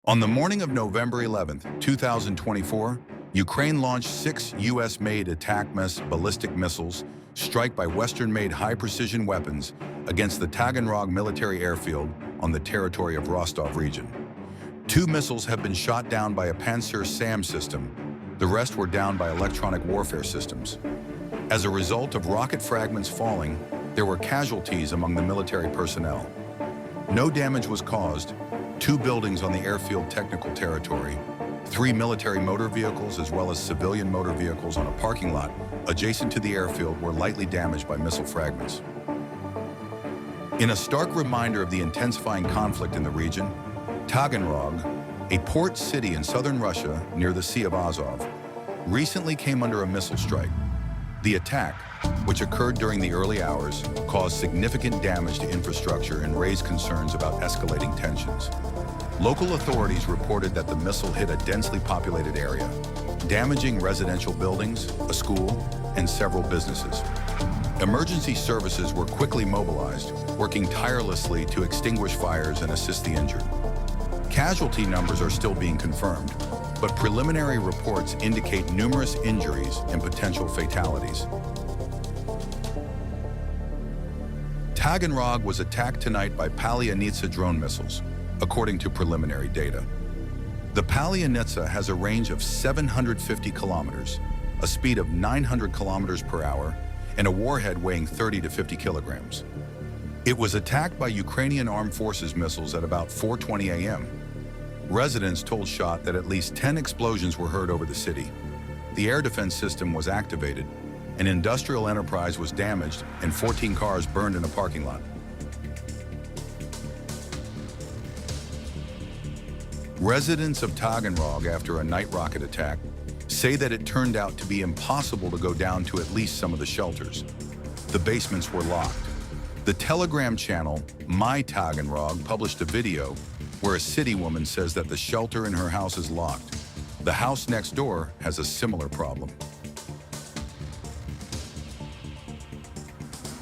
On the morning of November 11, 2024, Ukraine launched 6 US-made ATACMS ballistic missiles strike by Western-made high-precision weapons against the Taganrog military airfield on the territory of Rostov region. 2 missiles have been shot down by a Pantsir SAM system. The rest were down by electronic warfare systems. As a result of rocket fragments falling, there were casualties among the military personnel. No damage was caused. 2 buildings on the airfield technical territory, 3 military motor vehicles as well as civilian motor vehicles on a parking lot adjacent to the airfield were lightly damaged by missile fragments. In a stark reminder of the intensifying conflict in the region, Taganrog, a port city in southern Russia near the Sea of Azov, recently came under a missile strike. The attack, which occurred during the early hours, caused significant damage to infrastructure and raised concerns about escalating tensions. Local authorities reported that the missile hit a densely populated area, damaging residential buildings, a school, and several businesses. Emergency services were quickly mobilized, working tirelessly to extinguish fires and assist the injured. Casualty numbers are still being confirmed, but preliminary reports indicate numerous injuries and potential fatalities. Taganrog was attacked tonight by Palyanitsa drone missiles, according to preliminary data. The Palyanitsa has a range of 750 kilometers, a speed of 900 kilometers per hour, and a warhead weighing 30 to 50 kilograms. It was attacked by Ukrainian Armed Forces missiles at about 4:20 a.m. Residents told SHOT that at least 10 explosions were heard over the city. The air defense system was activated, an industrial enterprise was damaged, and 14 cars burned in a parking lot. Residents of Taganrog, after a night rocket attack, say that it turned out to be impossible to go down to at least some of the shelters. The basements were locked. The Telegram channel, My Taganrog, published a video where a city woman says that the shelter in her house is locked. The house next door has a similar problem.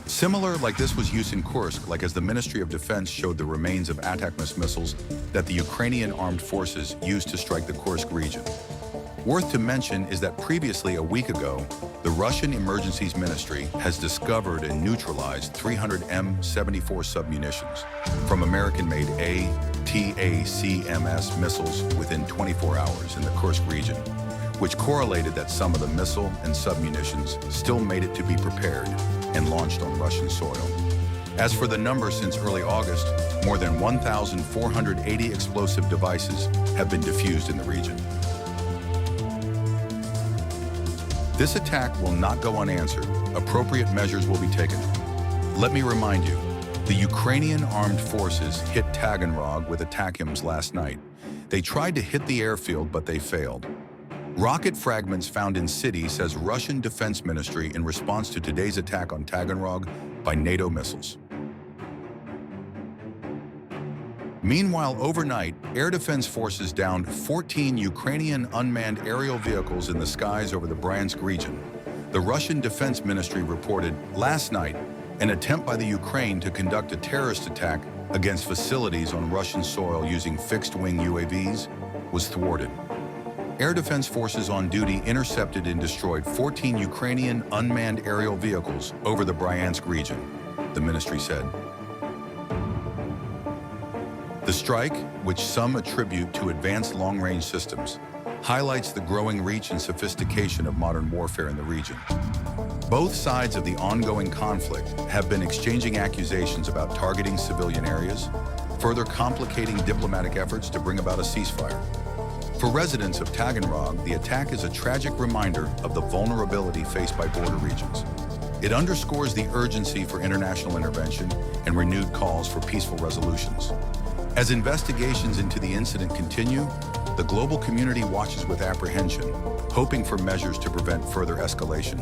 Similar like this was used in Kursk, like as the Ministry of Defense showed the remains of ATACMS missiles that the Ukrainian armed forces used to strike the Kursk region. Worth to mention is that previously, a week ago, the Russian Emergencies Ministry has discovered and neutralized 300 M74 submunitions from American-made ATACMS missiles within 24 hours in the Kursk region, which correlated that some of the missile and submunitions still made it to be prepared and launched on Russian soil. As for the number, since early August, more than 1,480 explosive devices have been diffused in the region. This attack will not go unanswered. Appropriate measures will be taken. Let me remind you, the Ukrainian armed forces hit Taganrog with ATACMS last night. They tried to hit the airfield, but they failed. Rocket fragments found in city, says Russian Defense Ministry in response to today's attack on Taganrog by NATO missiles. Meanwhile, overnight, air defense forces downed 14 Ukrainian unmanned aerial vehicles in the skies over the Bryansk region. The Russian Defense Ministry reported last night an attempt by the Ukraine to conduct a terrorist attack against facilities on Russian soil using fixed-wing UAVs was thwarted. Air defense forces on duty intercepted and destroyed 14 Ukrainian unmanned aerial vehicles over the Bryansk region, the ministry said. The strike, which some attribute to advanced long-range systems, highlights the growing reach and sophistication of modern warfare in the region. Both sides of the ongoing conflict have been exchanging accusations about targeting civilian areas, further complicating diplomatic efforts to bring about a ceasefire. For residents of Taganrog, the attack is a tragic reminder of the vulnerability faced by border regions. It underscores the urgency for international intervention and renewed calls for peaceful resolutions. As investigations into the incident continue, the global community watches with apprehension, hoping for measures to prevent further escalation.